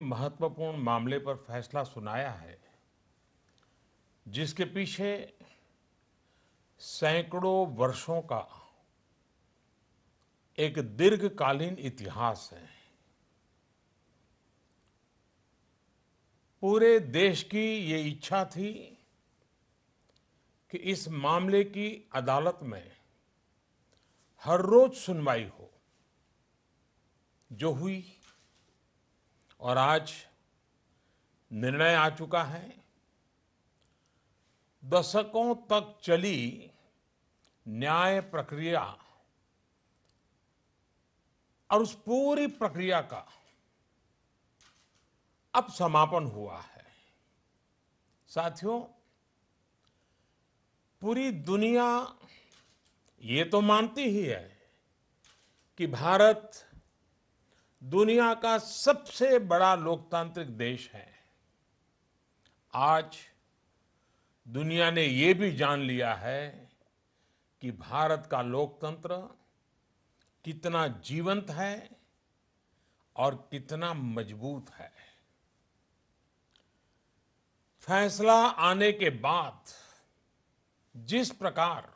महत्वपूर्ण मामले पर फैसला सुनाया है जिसके पीछे सैकड़ों वर्षों का एक दीर्घकालीन इतिहास है। पूरे देश की ये इच्छा थी कि इस मामले की अदालत में हर रोज सुनवाई हो, जो हुई। और आज निर्णय आ चुका है। दशकों तक चली न्याय प्रक्रिया और उस पूरी प्रक्रिया का अब समापन हुआ है। साथियों, पूरी दुनिया ये तो मानती ही है कि भारत दुनिया का सबसे बड़ा लोकतांत्रिक देश है। आज दुनिया ने ये भी जान लिया है कि भारत का लोकतंत्र कितना जीवंत है और कितना मजबूत है। फैसला आने के बाद जिस प्रकार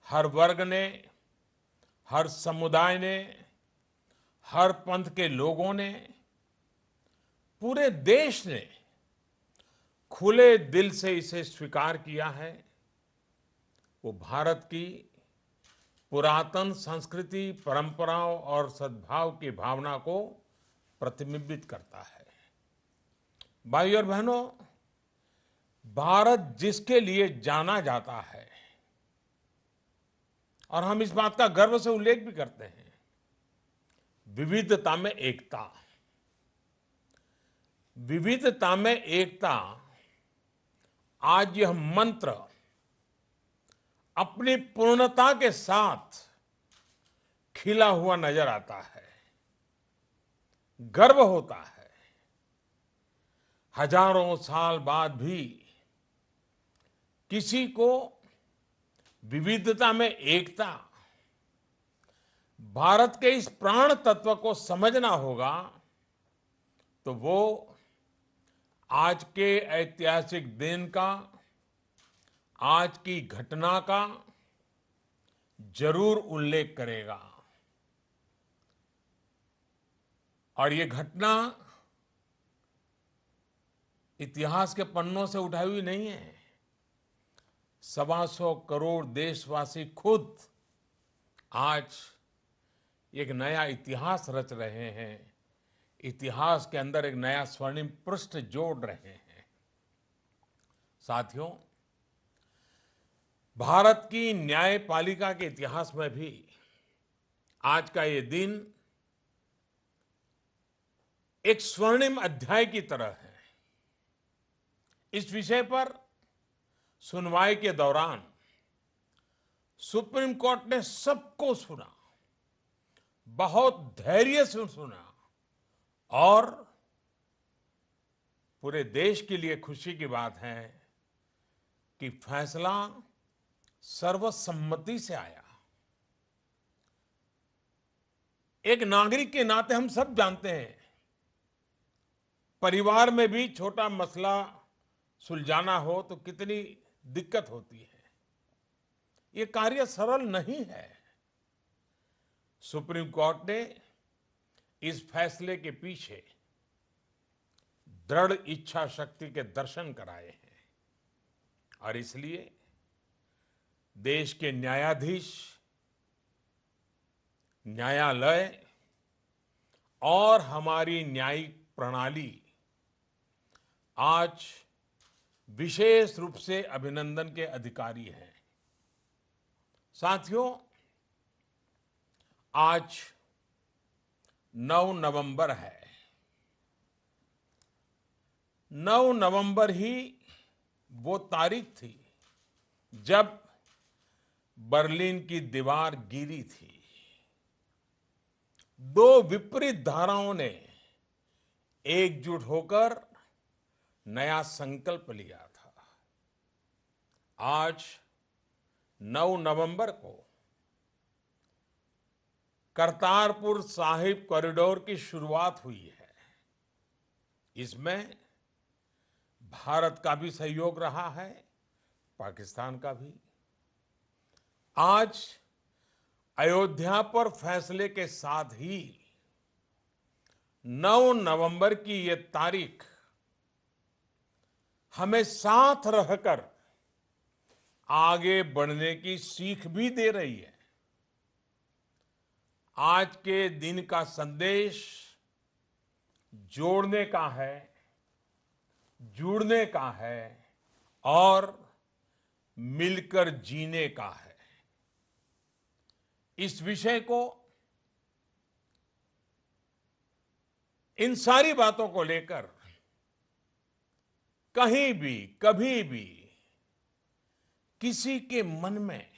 हर वर्ग ने, हर समुदाय ने, हर पंथ के लोगों ने, पूरे देश ने खुले दिल से इसे स्वीकार किया है, वो भारत की पुरातन संस्कृति, परंपराओं और सद्भाव की भावना को प्रतिबिंबित करता है। भाइयों और बहनों, भारत जिसके लिए जाना जाता है, और हम इस बात का गर्व से उल्लेख भी करते हैं, विविधता में एकता। विविधता में एकता, आज यह मंत्र अपनी पूर्णता के साथ खिला हुआ नजर आता है। गर्व होता है, हजारों साल बाद भी किसी को विविधता में एकता, भारत के इस प्राण तत्व को समझना होगा, तो वो आज के ऐतिहासिक दिन का, आज की घटना का जरूर उल्लेख करेगा। और ये घटना इतिहास के पन्नों से उठाई हुई नहीं है। 125 करोड़ देशवासी खुद आज एक नया इतिहास रच रहे हैं। इतिहास के अंदर एक नया स्वर्णिम पृष्ठ जोड़ रहे हैं। साथियों, भारत की न्यायपालिका के इतिहास में भी आज का ये दिन एक स्वर्णिम अध्याय की तरह है। इस विषय पर सुनवाई के दौरान सुप्रीम कोर्ट ने सबको सुना, बहुत धैर्य से सुना, और पूरे देश के लिए खुशी की बात है कि फैसला सर्वसम्मति से आया। एक नागरिक के नाते हम सब जानते हैं, परिवार में भी छोटा मसला सुलझाना हो तो कितनी दिक्कत होती है। ये कार्य सरल नहीं है। सुप्रीम कोर्ट ने इस फैसले के पीछे दृढ़ इच्छा शक्ति के दर्शन कराए हैं, और इसलिए देश के न्यायाधीश, न्यायालय और हमारी न्यायिक प्रणाली आज विशेष रूप से अभिनंदन के अधिकारी हैं। साथियों, आज 9 नवंबर है। 9 नवंबर ही वो तारीख थी जब बर्लिन की दीवार गिरी थी। दो विपरीत धाराओं ने एकजुट होकर नया संकल्प लिया था। आज 9 नवंबर को करतारपुर साहिब कॉरिडोर की शुरुआत हुई है। इसमें भारत का भी सहयोग रहा है, पाकिस्तान का भी। आज अयोध्या पर फैसले के साथ ही 9 नवंबर की ये तारीख हमें साथ रहकर आगे बढ़ने की सीख भी दे रही है। आज के दिन का संदेश जोड़ने का है, जुड़ने का है और मिलकर जीने का है। इस विषय को, इन सारी बातों को लेकर कहीं भी, कभी भी किसी के मन में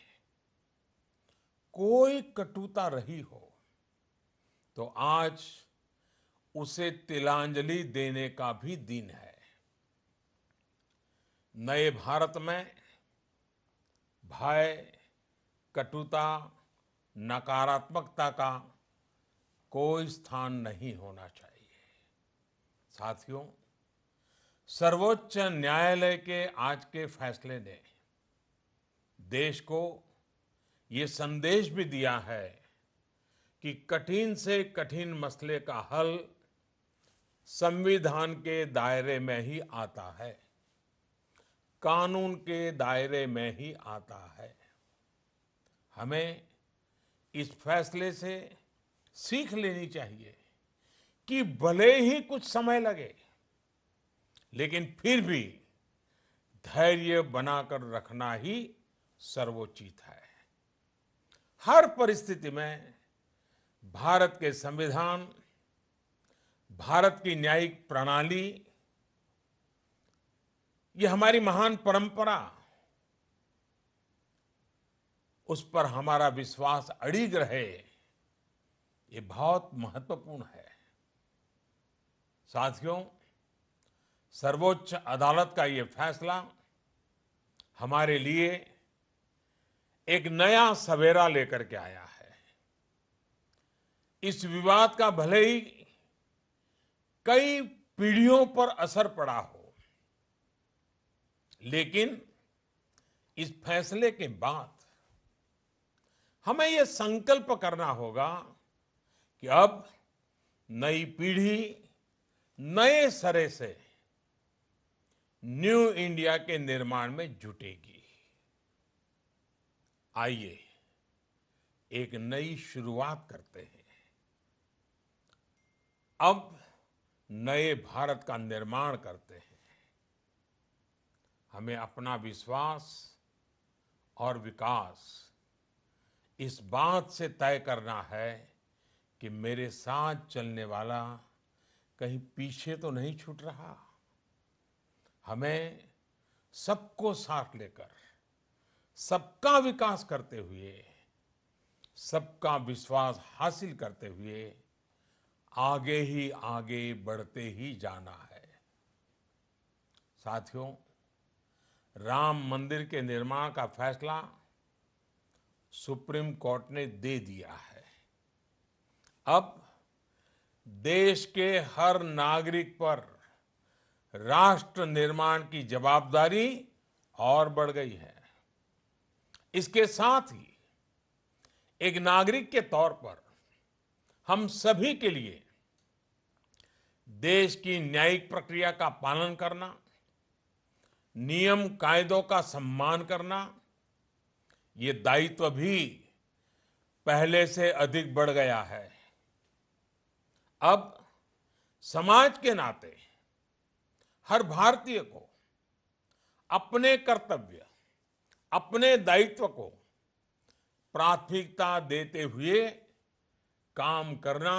कोई कटुता रही हो तो आज उसे तिलांजलि देने का भी दिन है। नए भारत में भय, कटुता, नकारात्मकता का कोई स्थान नहीं होना चाहिए। साथियों, सर्वोच्च न्यायालय के आज के फैसले ने देश को ये संदेश भी दिया है कि कठिन से कठिन मसले का हल संविधान के दायरे में ही आता है, कानून के दायरे में ही आता है। हमें इस फैसले से सीख लेनी चाहिए कि भले ही कुछ समय लगे, लेकिन फिर भी धैर्य बनाकर रखना ही सर्वोचित है। हर परिस्थिति में भारत के संविधान, भारत की न्यायिक प्रणाली, ये हमारी महान परंपरा, उस पर हमारा विश्वास अडिग रहे, ये बहुत महत्वपूर्ण है। साथियों, सर्वोच्च अदालत का ये फैसला हमारे लिए एक नया सवेरा लेकर के आया है। इस विवाद का भले ही कई पीढ़ियों पर असर पड़ा हो, लेकिन इस फैसले के बाद हमें यह संकल्प करना होगा कि अब नई पीढ़ी नए सिरे से न्यू इंडिया के निर्माण में जुटेगी। आइए एक नई शुरुआत करते हैं। अब नए भारत का निर्माण करते हैं। हमें अपना विश्वास और विकास इस बात से तय करना है कि मेरे साथ चलने वाला कहीं पीछे तो नहीं छूट रहा। हमें सबको साथ लेकर, सबका विकास करते हुए, सबका विश्वास हासिल करते हुए आगे ही आगे बढ़ते ही जाना है। साथियों, राम मंदिर के निर्माण का फैसला सुप्रीम कोर्ट ने दे दिया है। अब देश के हर नागरिक पर राष्ट्र निर्माण की जवाबदारी और बढ़ गई है। इसके साथ ही एक नागरिक के तौर पर हम सभी के लिए देश की न्यायिक प्रक्रिया का पालन करना, नियम कायदों का सम्मान करना, ये दायित्व भी पहले से अधिक बढ़ गया है। अब समाज के नाते हर भारतीय को अपने कर्तव्य, अपने दायित्व को प्राथमिकता देते हुए काम करना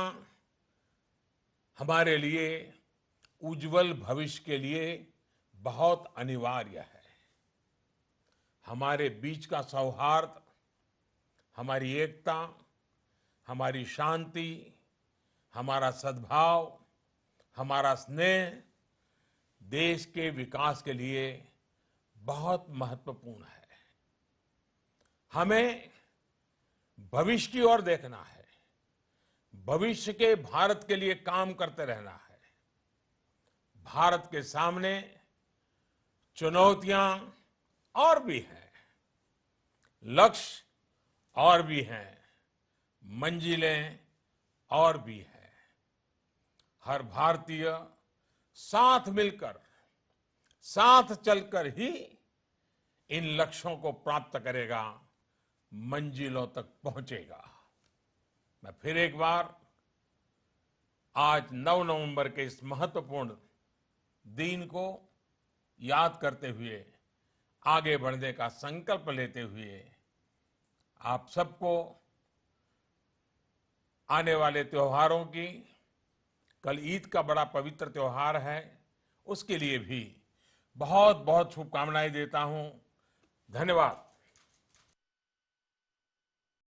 हमारे लिए उज्जवल भविष्य के लिए बहुत अनिवार्य है। हमारे बीच का सौहार्द, हमारी एकता, हमारी शांति, हमारा सद्भाव, हमारा स्नेह देश के विकास के लिए बहुत महत्वपूर्ण है। हमें भविष्य की ओर देखना है, भविष्य के भारत के लिए काम करते रहना है। भारत के सामने चुनौतियां और भी हैं, लक्ष्य और भी हैं, मंजिलें और भी हैं। हर भारतीय साथ मिलकर, साथ चलकर ही इन लक्ष्यों को प्राप्त करेगा, मंजिलों तक पहुंचेगा। मैं फिर एक बार आज 9 नवंबर के इस महत्वपूर्ण दिन को याद करते हुए, आगे बढ़ने का संकल्प लेते हुए आप सबको आने वाले त्योहारों की, कल ईद का बड़ा पवित्र त्योहार है, उसके लिए भी बहुत बहुत शुभकामनाएं देता हूं। धन्यवाद।